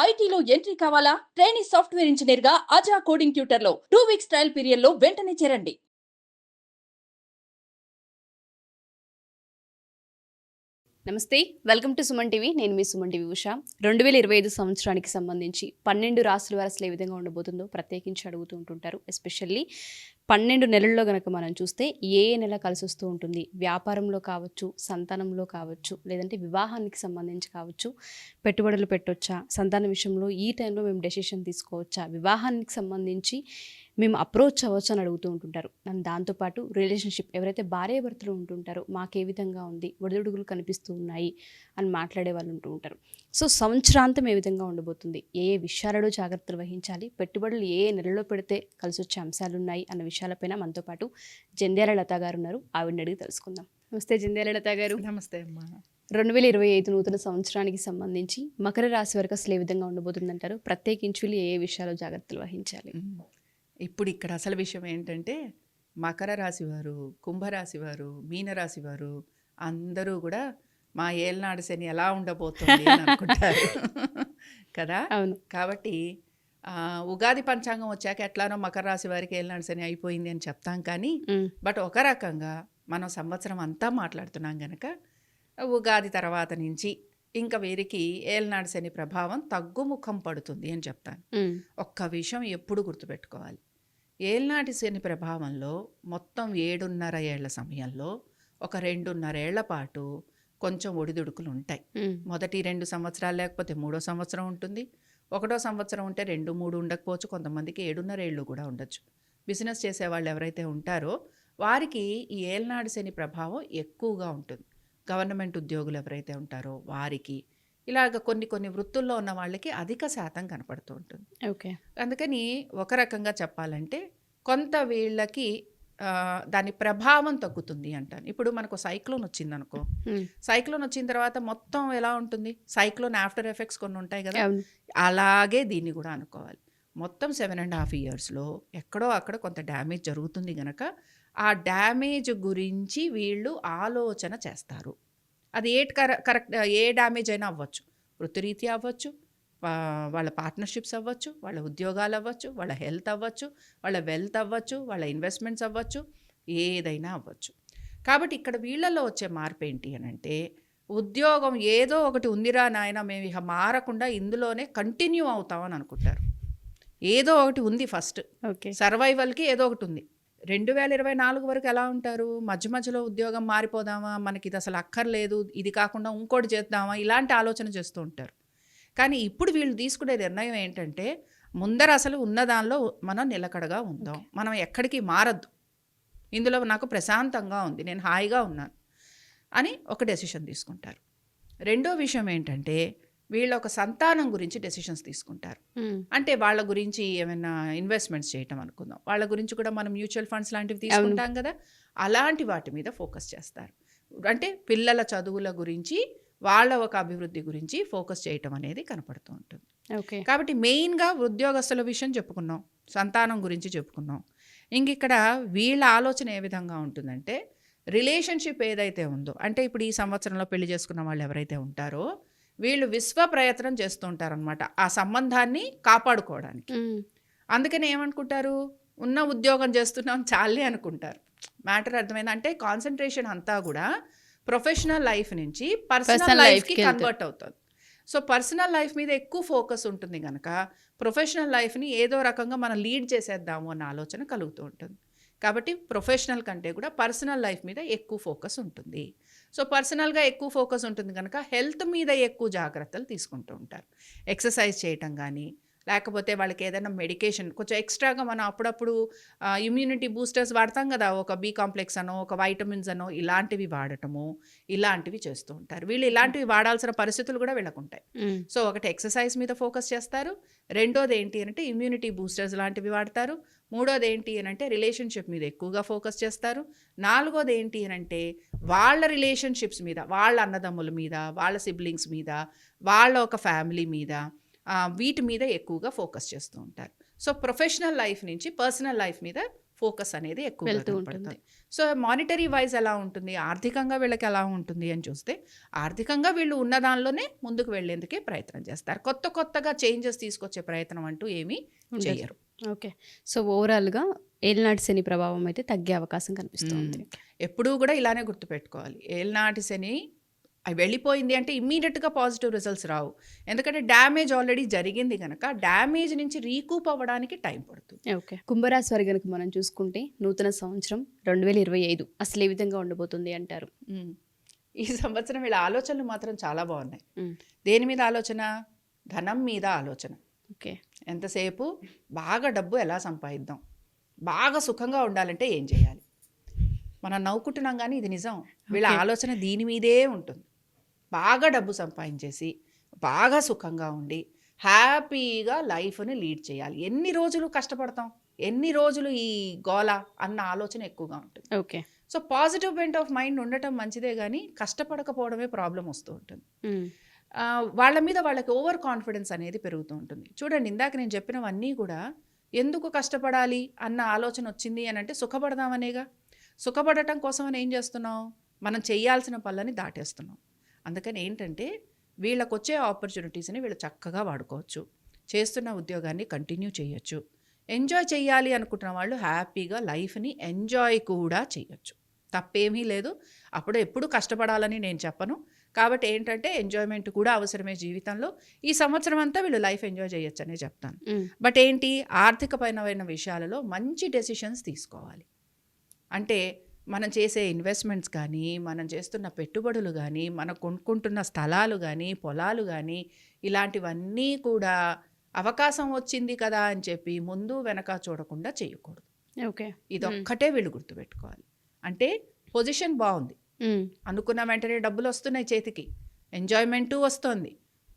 ఐటీలో ఎంట్రీ కావాలా? Trainee software engineer గా అజా కోడింగ్ ట్యూటర్ లో 2 వీక్స్ ట్రయల్ పీరియడ్ లో వెంటనే చేరండి. నమస్తే, వెల్కమ్ టు సుమన్ టీవీ. నేను మీ సుమన్ టీవీ ఉషా. 2025 సంవత్సరానికి సంబంధించి 12 రాశుల వారు అసలు ఏ విధంగా ఉండబోతుందో ప్రత్యేకించి అడుగుతూ ఉంటుంటారు. ఎస్పెషల్లీ 12 నెలల్లో కనుక మనం చూస్తే ఏ నెల కలిసి వస్తూ ఉంటుంది, వ్యాపారంలో కావచ్చు, సంతానంలో కావచ్చు, లేదంటే వివాహానికి సంబంధించి కావచ్చు, పెట్టుబడులు పెట్టొచ్చా, సంతానం విషయంలో ఈ టైంలో మేము డెసిషన్ తీసుకోవచ్చా, వివాహానికి సంబంధించి మేము అప్రోచ్ అవ్వచ్చు అని అడుగుతూ ఉంటుంటారు. అండ్ దాంతోపాటు రిలేషన్షిప్ ఎవరైతే భార్యాభర్తలు ఉంటుంటారో మాకు ఏ విధంగా ఉంది, ఒడిదుడుగులు కనిపిస్తూ ఉన్నాయి అని మాట్లాడే వాళ్ళు ఉంటూ ఉంటారు. సో సంవత్సరాంతం ఏ విధంగా ఉండబోతుంది, ఏ ఏ విషయాలలో జాగ్రత్తలు వహించాలి, పెట్టుబడులు ఏ ఏ నెలలో పెడితే కలిసి వచ్చే అంశాలు ఉన్నాయి అన్న విషయాలపైన మనతో పాటు జంధ్యాల లత గారు ఉన్నారు. ఆవిడని అడిగి తెలుసుకుందాం. నమస్తే జంధ్యాల లత గారు. నమస్తే అమ్మా. 2025 నూతన సంవత్సరానికి సంబంధించి మకర రాశి వరకు అసలు ఏ విధంగా ఉండబోతుందంటారు? ప్రత్యేకించి వీళ్ళు ఏ ఏ విషయాలు జాగ్రత్తలు వహించాలి? ఇప్పుడు ఇక్కడ అసలు విషయం ఏంటంటే మకర రాశి వారు, కుంభరాశి వారు, మీనరాశి వారు అందరూ కూడా మా ఏళ్ళనాడు శని ఎలా ఉండబోతుంది అని అనుకుంటారు కదా. అవును. కాబట్టి ఉగాది పంచాంగం వచ్చాక ఎట్లానో మకర రాశి వారికి ఏళ్ళనాడు శని అయిపోయింది అని చెప్తాం. కానీ బట్ ఒక రకంగా మనం సంవత్సరం అంతా మాట్లాడుతున్నాం కనుక ఉగాది తర్వాత నుంచి ఇంకా వీరికి ఏళ్ళనాడు శని ప్రభావం తగ్గుముఖం పడుతుంది అని చెప్తాను. ఒక్క విషయం ఎప్పుడు గుర్తుపెట్టుకోవాలి, ఏళ్ళనాటి శని ప్రభావంలో మొత్తం 7.5 ఏళ్ల సమయంలో ఒక 2.5 ఏళ్ల పాటు కొంచెం ఒడిదుడుకులు ఉంటాయి. మొదటి 2 సంవత్సరాలు లేకపోతే 3వ సంవత్సరం ఉంటుంది, 1వ సంవత్సరం ఉంటే 2-3 ఉండకపోవచ్చు, కొంతమందికి 7.5 ఏళ్ళు కూడా ఉండొచ్చు. బిజినెస్ చేసేవాళ్ళు ఎవరైతే ఉంటారో వారికి ఈ ఏళ్ళనాటి శని ప్రభావం ఎక్కువగా ఉంటుంది. గవర్నమెంట్ ఉద్యోగులు ఎవరైతే ఉంటారో వారికి, ఇలాగ కొన్ని వృత్తుల్లో ఉన్న వాళ్ళకి అధిక శాతం కనపడుతూ ఉంటుంది. ఓకే. అందుకని ఒక రకంగా చెప్పాలంటే కొంత వీళ్ళకి దాని ప్రభావం తగ్గుతుంది అంటాను. ఇప్పుడు మనకు సైక్లోన్ వచ్చింది అనుకో, సైక్లోన్ వచ్చిన తర్వాత మొత్తం ఎలా ఉంటుంది, సైక్లోన్ ఆఫ్టర్ ఎఫెక్ట్స్ కొన్ని ఉంటాయి కదా, అలాగే దీన్ని కూడా అనుకోవాలి. మొత్తం 7.5 ఇయర్స్లో ఎక్కడో అక్కడ కొంత డ్యామేజ్ జరుగుతుంది కనుక ఆ డ్యామేజ్ గురించి వీళ్ళు ఆలోచన చేస్తారు. అది కరెక్ట్ ఏ డ్యామేజ్ అయినా అవ్వచ్చు, వృత్తిరీత్యా అవ్వచ్చు, వాళ్ళ పార్ట్నర్షిప్స్ అవ్వచ్చు, వాళ్ళ ఉద్యోగాలు అవ్వచ్చు, వాళ్ళ హెల్త్ అవ్వచ్చు, వాళ్ళ వెల్త్ అవ్వచ్చు, వాళ్ళ ఇన్వెస్ట్మెంట్స్ అవ్వచ్చు, ఏదైనా అవ్వచ్చు. కాబట్టి ఇక్కడ వీళ్ళల్లో వచ్చే మార్పు ఏంటి అని అంటే, ఉద్యోగం ఏదో ఒకటి ఉందిరా నాయన, మేము ఇక మారకుండా ఇందులోనే కంటిన్యూ అవుతామని అనుకుంటారు. ఏదో ఒకటి ఉంది ఫస్ట్, సర్వైవల్కి ఏదో ఒకటి ఉంది. 2024 వరకు ఎలా ఉంటారు, మధ్యలో ఉద్యోగం మారిపోదామా, మనకి ఇది అసలు అక్కర్లేదు, ఇది కాకుండా ఇంకోటి చేద్దామా, ఇలాంటి ఆలోచన చేస్తూ ఉంటారు. కానీ ఇప్పుడు వీళ్ళు తీసుకునే నిర్ణయం ఏంటంటే, ముందర అసలు ఉన్నదానిలో మనం నిలకడగా ఉందాం, మనం ఎక్కడికి మారద్దు, ఇందులో నాకు ప్రశాంతంగా ఉంది, నేను హాయిగా ఉన్నాను అని ఒక డెసిషన్ తీసుకుంటారు. రెండో విషయం ఏంటంటే, వీళ్ళ ఒక సంతానం గురించి డెసిషన్స్ తీసుకుంటారు. అంటే వాళ్ళ గురించి ఏమైనా ఇన్వెస్ట్మెంట్స్ చేయటం అనుకుందాం, వాళ్ళ గురించి కూడా మనం మ్యూచువల్ ఫండ్స్ లాంటివి తీసుకుంటాం కదా, అలాంటి వాటి మీద ఫోకస్ చేస్తారు. అంటే పిల్లల చదువుల గురించి, వాళ్ళ ఒక అభివృద్ధి గురించి ఫోకస్ చేయటం అనేది కనపడుతూ ఉంటుంది. కాబట్టి మెయిన్గా ఉద్యోగస్తుల విషయం చెప్పుకున్నాం, సంతానం గురించి చెప్పుకున్నాం. ఇక్కడ వీళ్ళ ఆలోచన ఏ విధంగా ఉంటుందంటే, రిలేషన్షిప్ ఏదైతే ఉందో, అంటే ఇప్పుడు ఈ సంవత్సరంలో పెళ్లి చేసుకున్న వాళ్ళు ఎవరైతే ఉంటారో వీళ్ళు విశ్వ ప్రయత్నం చేస్తూ ఉంటారనమాట ఆ సంబంధాన్ని కాపాడుకోవడానికి. అందుకని ఏమనుకుంటారు, ఉన్న ఉద్యోగం చేస్తున్నాం చాలే అనుకుంటారు. మ్యాటర్ అర్థమైంది అంటే కాన్సన్ట్రేషన్ అంతా కూడా ప్రొఫెషనల్ లైఫ్ నుంచి పర్సనల్ లైఫ్కి కన్వర్ట్ అవుతుంది. సో పర్సనల్ లైఫ్ మీద ఎక్కువ ఫోకస్ ఉంటుంది కనుక ప్రొఫెషనల్ లైఫ్ని ఏదో రకంగా మనం లీడ్ చేసేద్దాము అన్న ఆలోచన కలుగుతూ ఉంటుంది. కాబట్టి ప్రొఫెషనల్ కంటే కూడా పర్సనల్ లైఫ్ మీద ఎక్కువ ఫోకస్ ఉంటుంది. సో పర్సనల్గా ఎక్కువ ఫోకస్ ఉంటుంది కనుక హెల్త్ మీద ఎక్కువ జాగ్రత్తలు తీసుకుంటూ ఉంటారు. ఎక్సర్సైజ్ చేయటం కానీ, లేకపోతే వాళ్ళకి ఏదైనా మెడికేషన్ కొంచెం ఎక్స్ట్రాగా మనం అప్పుడప్పుడు ఇమ్యూనిటీ బూస్టర్స్ వాడతాం కదా, ఒక బి కాంప్లెక్స్ అనో, ఒక వైటమిన్స్ అనో, ఇలాంటివి వాడటము, ఇలాంటివి చేస్తూ ఉంటారు. వీళ్ళు ఇలాంటివి వాడాల్సిన పరిస్థితులు కూడా వీళ్ళకుంటాయి. సో ఒకటి ఎక్సర్సైజ్ మీద ఫోకస్ చేస్తారు, రెండోది ఏంటి అంటే ఇమ్యూనిటీ బూస్టర్స్ లాంటివి వాడతారు, మూడోది ఏంటి అంటే రిలేషన్షిప్ మీద ఎక్కువగా ఫోకస్ చేస్తారు, నాలుగోది ఏంటి అంటే వాళ్ళ రిలేషన్షిప్స్ మీద, వాళ్ళ అన్నదమ్ముల మీద, వాళ్ళ సిబ్లింగ్స్ మీద, వాళ్ళ ఒక ఫ్యామిలీ మీద, వీటి మీద ఎక్కువగా ఫోకస్ చేస్తూ ఉంటారు. సో ప్రొఫెషనల్ లైఫ్ నుంచి పర్సనల్ లైఫ్ మీద ఫోకస్ అనేది ఎక్కువగా వెళ్తూ కనపడుతుంది. సో మానిటరీ వైజ్ ఎలా ఉంటుంది, ఆర్థికంగా వీళ్ళకి ఎలా ఉంటుంది అని చూస్తే ఆర్థికంగా వీళ్ళు ఉన్న దానిలోనే ముందుకు వెళ్ళేందుకే ప్రయత్నం చేస్తారు. కొత్తగా చేంజెస్ తీసుకొచ్చే ప్రయత్నం అంటూ ఏమీ చేయరు. ఓకే. సో ఓవరాల్గా ఏలినాటి శని ప్రభావం అయితే తగ్గే అవకాశం కనిపిస్తుంది. ఎప్పుడూ కూడా ఇలానే గుర్తుపెట్టుకోవాలి. ఏలినాటి శని వెళ్ళిపోయింది అంటే ఇమ్మీడియట్గా పాజిటివ్ రిజల్ట్స్ రావు. ఎందుకంటే డ్యామేజ్ ఆల్రెడీ జరిగింది కనుక డ్యామేజ్ నుంచి రీకూప్ అవ్వడానికి టైం పడుతుంది. ఓకే. కుంభరాశి వారి కనుక మనం చూసుకుంటే నూతన సంవత్సరం 2025 అసలు ఏ విధంగా ఉండబోతుంది అంటారు? ఈ సంవత్సరం వీళ్ళ ఆలోచనలు మాత్రం చాలా బాగున్నాయి. దేని మీద ఆలోచన? ధనం మీద ఆలోచన. ఓకే. ఎంతసేపు బాగా డబ్బు ఎలా సంపాదిద్దాం, బాగా సుఖంగా ఉండాలంటే ఏం చేయాలి. మనం నవ్వుకుంటున్నాం కానీ ఇది నిజం. వీళ్ళ ఆలోచన దీని మీదే ఉంటుంది. బాగా డబ్బు సంపాదించేసి బాగా సుఖంగా ఉండి హ్యాపీగా లైఫ్ని లీడ్ చేయాలి. ఎన్ని రోజులు కష్టపడతాం, ఎన్ని రోజులు ఈ గోల అన్న ఆలోచన ఎక్కువగా ఉంటుంది. Okay. So positive bent of mind ఉండటం మంచిదే, కానీ కష్టపడకపోవడమే ప్రాబ్లం వస్తూ ఉంటుంది. వాళ్ళ మీద వాళ్ళకి ఓవర్ కాన్ఫిడెన్స్ అనేది పెరుగుతూ ఉంటుంది. చూడండి, ఇందాక నేను చెప్పినవన్నీ కూడా ఎందుకు కష్టపడాలి అన్న ఆలోచన వచ్చింది అని అంటే సుఖపడదామనేగా. సుఖపడటం కోసం అని ఏం చేస్తున్నాం, మనం చేయాల్సిన పనులని దాటేస్తున్నాం. అందుకని ఏంటంటే వీళ్ళకు వచ్చే ఆపర్చునిటీస్ని వీళ్ళు చక్కగా వాడుకోవచ్చు, చేస్తున్న ఉద్యోగాన్ని కంటిన్యూ చేయొచ్చు, ఎంజాయ్ చేయాలి అనుకుంటున్న వాళ్ళు హ్యాపీగా లైఫ్ని ఎంజాయ్ కూడా చేయొచ్చు. తప్పేమీ లేదు. అప్పుడు ఎప్పుడు కష్టపడాలని నేను చెప్పను. కాబట్టి ఏంటంటే ఎంజాయ్మెంట్ కూడా అవసరమే జీవితంలో. ఈ సంవత్సరం అంతా వీళ్ళు లైఫ్ ఎంజాయ్ చేయొచ్చు అనే చెప్తాను. బట్ ఏంటి, ఆర్థికపరమైన విషయాలలో మంచి డెసిషన్స్ తీసుకోవాలి. అంటే మనం చేసే ఇన్వెస్ట్మెంట్స్ కానీ, మనం చేస్తున్న పెట్టుబడులు కానీ, మనం కొనుక్కుంటున్న స్థలాలు కానీ, పొలాలు కానీ, ఇలాంటివన్నీ కూడా అవకాశం వచ్చింది కదా అని చెప్పి ముందు వెనక చూడకుండా చేయకూడదు. ఓకే. ఇదొక్కటే వీళ్ళు గుర్తుపెట్టుకోవాలి. అంటే పొజిషన్ బాగుంది, అనుకున్న వెంటనే డబ్బులు వస్తున్నాయి చేతికి, ఎంజాయ్మెంటు వస్తుంది,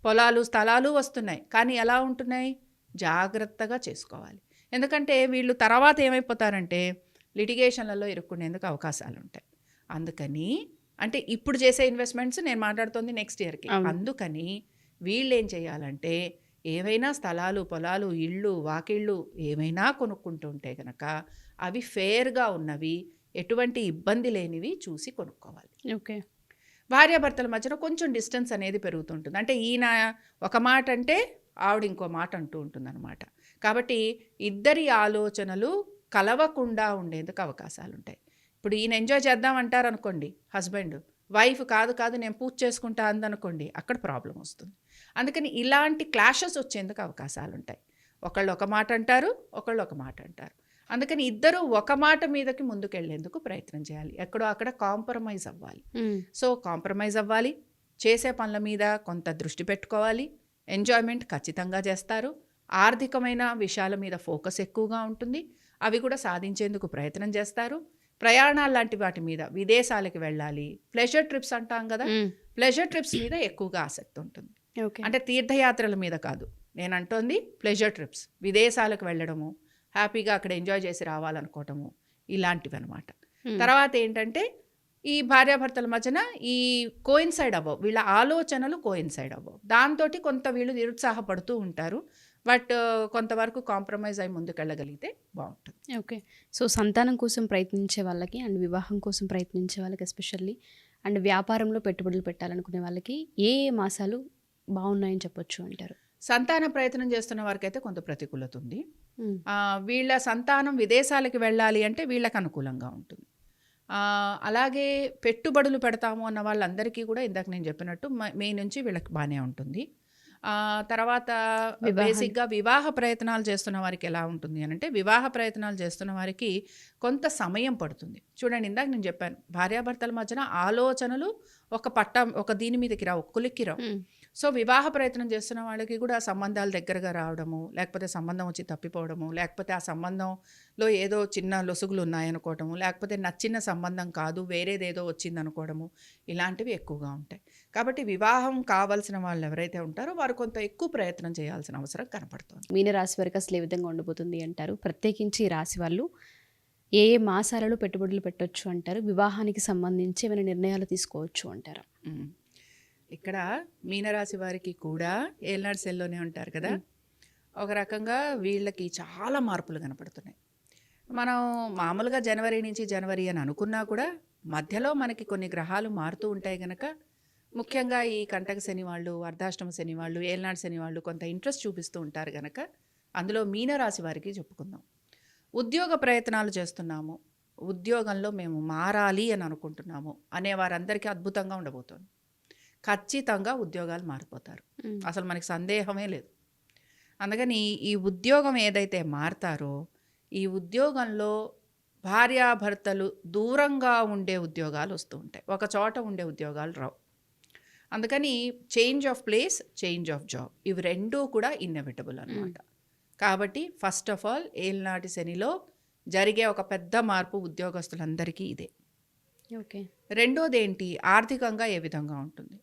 పొలాలు స్థలాలు వస్తున్నాయి, కానీ ఎలా ఉంటున్నాయి జాగ్రత్తగా చేసుకోవాలి. ఎందుకంటే వీళ్ళు తర్వాత ఏమైపోతారంటే లిటిగేషన్లలో ఇరుక్కునేందుకు అవకాశాలు ఉంటాయి. అందుకని అంటే ఇప్పుడు చేసే ఇన్వెస్ట్మెంట్స్ నేను మాట్లాడుతోంది నెక్స్ట్ ఇయర్కి. అందుకని వీళ్ళు ఏం చేయాలంటే ఏవైనా స్థలాలు, పొలాలు, ఇళ్ళు, వాకిళ్ళు ఏమైనా కొనుక్కుంటుంటే కనుక అవి ఫేర్గా ఉన్నవి, ఎటువంటి ఇబ్బంది లేనివి చూసి కొనుక్కోవాలి. ఓకే. భార్యాభర్తల మధ్యన కొంచెం డిస్టెన్స్ అనేది పెరుగుతుంటుంది. అంటే ఈయన ఒక మాట అంటే ఆవిడ ఇంకో మాట అంటూ ఉంటుందన్నమాట. కాబట్టి ఇద్దరి ఆలోచనలు కలవకుండా ఉండేందుకు అవకాశాలు ఉంటాయి. ఇప్పుడు ఈయన ఎంజాయ్ చేద్దామంటారు అనుకోండి హస్బెండ్, వైఫ్ కాదు నేను పూజ చేసుకుంటా అందనుకోండి, అక్కడ ప్రాబ్లం వస్తుంది. అందుకని ఇలాంటి క్లాషెస్ వచ్చేందుకు అవకాశాలు ఉంటాయి. ఒకళ్ళు ఒక మాట అంటారు, ఒకళ్ళు ఒక మాట అంటారు. అందుకని ఇద్దరు ఒక మాట మీదకి ముందుకెళ్లేందుకు ప్రయత్నం చేయాలి. ఎక్కడో అక్కడ కాంప్రమైజ్ అవ్వాలి. సో కాంప్రమైజ్ అవ్వాలి, చేసే పనుల మీద కొంత దృష్టి పెట్టుకోవాలి, ఎంజాయ్మెంట్ ఖచ్చితంగా చేస్తారు, ఆర్థికమైన విషయాల మీద ఫోకస్ ఎక్కువగా ఉంటుంది, అవి కూడా సాధించేందుకు ప్రయత్నం చేస్తారు. ప్రయాణాలు లాంటి వాటి మీద, విదేశాలకు వెళ్ళాలి, ప్లెజర్ ట్రిప్స్ అంటాం కదా, ప్లెజర్ ట్రిప్స్ మీద ఎక్కువగా ఆసక్తి ఉంటుంది. అంటే తీర్థయాత్రల మీద కాదు నేను అంటోంది, ప్లెజర్ ట్రిప్స్, విదేశాలకు వెళ్ళడము, హ్యాపీగా అక్కడ ఎంజాయ్ చేసి రావాలనుకోవటము, ఇలాంటివి అనమాట. తర్వాత ఏంటంటే ఈ భార్యాభర్తల మధ్యన ఈ కోయిన్సైడ్ అవ్వవు, వీళ్ళ ఆలోచనలు కోయిన్సైడ్ అవ్వవు. దాంతో కొంత వీళ్ళు నిరుత్సాహపడుతూ ఉంటారు. బట్ కొంతవరకు కాంప్రమైజ్ అయి ముందుకెళ్ళగలిగితే బాగుంటుంది. ఓకే. సో సంతానం కోసం ప్రయత్నించే వాళ్ళకి అండ్ వివాహం కోసం ప్రయత్నించే వాళ్ళకి ఎస్పెషల్లీ అండ్ వ్యాపారంలో పెట్టుబడులు పెట్టాలనుకునే వాళ్ళకి ఏ మాసాలు బాగున్నాయని చెప్పొచ్చు అంటారు? సంతాన ప్రయత్నం చేస్తున్న వారికి అయితే కొంత ప్రతికూలత ఉంది. వీళ్ళ సంతానం విదేశాలకు వెళ్ళాలి అంటే వీళ్ళకి అనుకూలంగా ఉంటుంది. అలాగే పెట్టుబడులు పెడతాము అన్న వాళ్ళందరికీ కూడా ఇందాక నేను చెప్పినట్టు మే నుంచి వీళ్ళకి బాగానే ఉంటుంది. తర్వాత బేసిక్గా వివాహ ప్రయత్నాలు చేస్తున్న వారికి ఎలా ఉంటుంది అని అంటే, వివాహ ప్రయత్నాలు చేస్తున్న వారికి కొంత సమయం పడుతుంది. చూడండి, ఇందాక నేను చెప్పాను, భార్యాభర్తల మధ్యన ఆలోచనలు ఒక దీని మీదకి రావు, కొలిక్కి రావు. సో వివాహ ప్రయత్నం చేస్తున్న వాళ్ళకి కూడా సంబంధాలు దగ్గరగా రావడము, లేకపోతే సంబంధం వచ్చి తప్పిపోవడము, లేకపోతే ఆ సంబంధంలో ఏదో చిన్న లొసుగులు ఉన్నాయనుకోవడము, లేకపోతే నచ్చిన సంబంధం కాదు వేరేదేదో వచ్చిందనుకోవడము, ఇలాంటివి ఎక్కువగా ఉంటాయి. కాబట్టి వివాహం కావాల్సిన వాళ్ళు ఎవరైతే ఉంటారో వారు కొంత ఎక్కువ ప్రయత్నం చేయాల్సిన అవసరం కనపడుతుంది. మీనరాశి వారికి అసలు ఏ విధంగా ఉండబోతుంది అంటారు? ప్రత్యేకించి రాశి వాళ్ళు ఏ మాసాలలో పెట్టుబడులు పెట్టవచ్చు అంటారు? వివాహానికి సంబంధించి ఏమైనా నిర్ణయాలు తీసుకోవచ్చు అంటారా? ఇక్కడ మీనరాశి వారికి కూడా ఏల్నాడు సెల్లోనే ఉంటారు కదా, ఒక రకంగా వీళ్ళకి చాలా మార్పులు కనపడుతున్నాయి. మనం మామూలుగా జనవరి అని అనుకున్నా కూడా మధ్యలో మనకి కొన్ని గ్రహాలు మారుతూ ఉంటాయి గనక ముఖ్యంగా ఈ కంటక శని వాళ్ళు, అర్ధాష్టమ శని వాళ్ళు, ఏలనాడు శని వాళ్ళు కొంత ఇంట్రెస్ట్ చూపిస్తూ ఉంటారు గనక అందులో మీనరాశి వారికి చెప్పుకుందాం. ఉద్యోగ ప్రయత్నాలు చేస్తున్నాము, ఉద్యోగంలో మేము మారాలి అని అనుకుంటున్నాము అనే వారందరికీ అద్భుతంగా ఉండబోతోంది. ఖచ్చితంగా ఉద్యోగాలు మారిపోతారు, అసలు మనకి సందేహమే లేదు. అందుకని ఈ ఉద్యోగం ఏదైతే మారతారో ఈ ఉద్యోగంలో భార్యాభర్తలు దూరంగా ఉండే ఉద్యోగాలు వస్తూ ఉంటాయి, ఒక చోట ఉండే ఉద్యోగాలు రావు. అందుకని change of place, change of job, ఇవి రెండూ కూడా ఇన్నెవిటబుల్ అనమాట. కాబట్టి ఫస్ట్ ఆఫ్ ఆల్ ఏలినాటి శనిలో జరిగే ఒక పెద్ద మార్పు ఉద్యోగస్తులందరికీ ఇదే. ఓకే. రెండోది ఏంటి, ఆర్థికంగా ఏ విధంగా ఉంటుంది.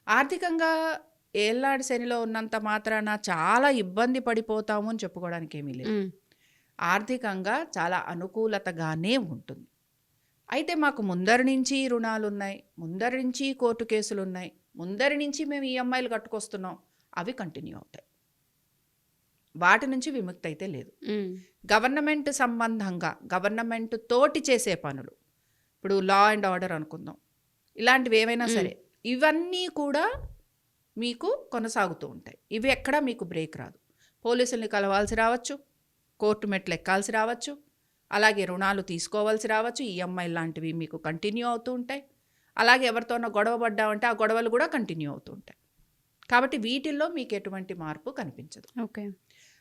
ఆర్థికంగా ఏలినాటి శనిలో ఉన్నంత మాత్రాన చాలా ఇబ్బంది పడిపోతాము అని చెప్పుకోవడానికి ఏమీ లేదు. ఆర్థికంగా చాలా అనుకూలతగానే ఉంటుంది. అయితే మాకు ముందరి నుంచి రుణాలు ఉన్నాయి, ముందరి నుంచి కోర్టు కేసులు ఉన్నాయి, ముందరి నుంచి మేము ఈఎంఐలు కట్టుకొస్తున్నాం, అవి కంటిన్యూ అవుతాయి, వాటి నుంచి విముక్తి అయితే లేదు. గవర్నమెంట్ సంబంధంగా గవర్నమెంట్ తోటి చేసే పనులు, ఇప్పుడు లా అండ్ ఆర్డర్ అనుకుందాం, ఇలాంటివి ఏవైనా సరే ఇవన్నీ కూడా మీకు కొనసాగుతూ ఉంటాయి. ఇవి ఎక్కడా మీకు బ్రేక్ రాదు. పోలీసుల్ని కలవాల్సి రావచ్చు, కోర్టు మెట్లు ఎక్కాల్సి రావచ్చు, అలాగే రుణాలు తీసుకోవాల్సి రావచ్చు, ఈఎంఐ లాంటివి మీకు కంటిన్యూ అవుతూ ఉంటాయి. అలాగే ఎవరితోనో గొడవ పడ్డామంటే ఆ గొడవలు కూడా కంటిన్యూ అవుతూ ఉంటాయి. కాబట్టి వీటిల్లో మీకు ఎటువంటి మార్పు కనిపించదు. ఓకే.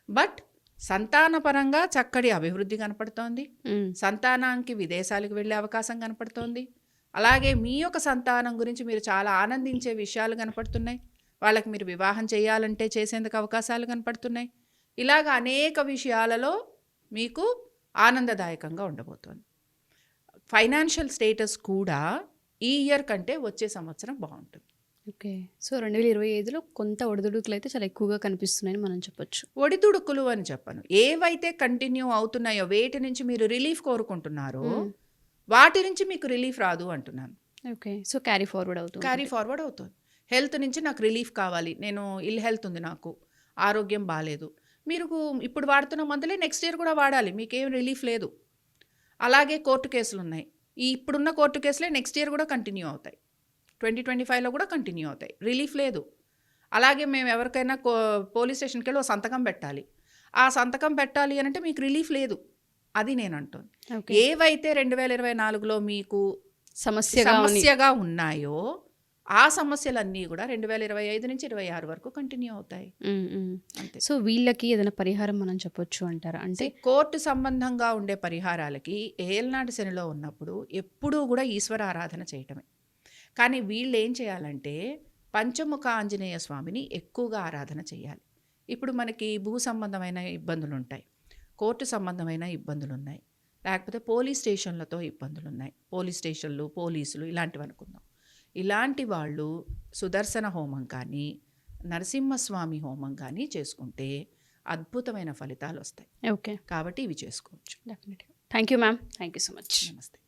బట్ సంతానపరంగా చక్కటి అభివృద్ధి కనపడుతోంది, సంతానానికి విదేశాలకు వెళ్ళే అవకాశం కనపడుతోంది. అలాగే మీ యొక్క సంతానం గురించి మీరు చాలా ఆనందించే విషయాలు కనపడుతున్నాయి. వాళ్ళకి మీరు వివాహం చేయాలంటే చేసేందుకు అవకాశాలు కనపడుతున్నాయి. ఇలాగ అనేక విషయాలలో మీకు ఆనందదాయకంగా ఉండబోతోంది. ఫైనాన్షియల్ స్టేటస్ కూడా ఈ ఇయర్ కంటే వచ్చే సంవత్సరం బాగుంటుంది. ఓకే. సో 2025లో కొంత ఒడిదుడుకులు అయితే చాలా ఎక్కువగా కనిపిస్తున్నాయని మనం చెప్పొచ్చు. ఒడిదుడుకులు అని చెప్పను, ఏవైతే కంటిన్యూ అవుతున్నాయో వేటి నుంచి మీరు రిలీఫ్ కోరుకుంటున్నారో వాటి నుంచి మీకు రిలీఫ్ రాదు అంటున్నాను. ఓకే. సో క్యారీ ఫార్వర్డ్ అవుతుంది. హెల్త్ నుంచి నాకు రిలీఫ్ కావాలి, నేను ఇల్ హెల్త్ ఉంది, నాకు ఆరోగ్యం బాగాలేదు, మీరు ఇప్పుడు వాడుతున్న మందులే నెక్స్ట్ ఇయర్ కూడా వాడాలి, మీకేం రిలీఫ్ లేదు. అలాగే కోర్టు కేసులు ఉన్నాయి, ఈ ఇప్పుడున్న కోర్టు కేసులే నెక్స్ట్ ఇయర్ కూడా కంటిన్యూ అవుతాయి, 2025లో కూడా కంటిన్యూ అవుతాయి, రిలీఫ్ లేదు. అలాగే మేము ఎవరికైనా పోలీస్ స్టేషన్కి వెళ్ళి సంతకం పెట్టాలి, ఆ సంతకం పెట్టాలి అని అంటే మీకు రిలీఫ్ లేదు. అది నేను అంటుంది. ఏవైతే 2024లో మీకు సమస్యగా ఉన్నాయో ఆ సమస్యలన్నీ కూడా 2025 నుంచి 26 వరకు కంటిన్యూ అవుతాయి. అంతే. సో వీళ్ళకి ఏదైనా పరిహారం మనం చెప్పొచ్చు అంటారా? అంటే కోర్టు సంబంధంగా ఉండే పరిహారాలకి ఏలనాటి శనిలో ఉన్నప్పుడు ఎప్పుడూ కూడా ఈశ్వర ఆరాధన చేయటమే. కానీ వీళ్ళు ఏం చేయాలంటే పంచముఖ ఆంజనేయ స్వామిని ఎక్కువగా ఆరాధన చేయాలి. ఇప్పుడు మనకి భూ సంబంధమైన ఇబ్బందులు ఉంటాయి, కోర్టు సంబంధమైన ఇబ్బందులు ఉన్నాయి, లేకపోతే పోలీస్ స్టేషన్లతో ఇబ్బందులు ఉన్నాయి, పోలీస్ స్టేషన్లు, పోలీసులు ఇలాంటివి అనుకుందాం. ఇలాంటి వాళ్ళు సుదర్శన హోమం కానీ నరసింహస్వామి హోమం కానీ చేసుకుంటే అద్భుతమైన ఫలితాలు వస్తాయి. ఓకే. కాబట్టి ఇవి చేసుకోవచ్చు. డెఫినెట్గా. Thank you ma'am. Thank you so much. నమస్తే.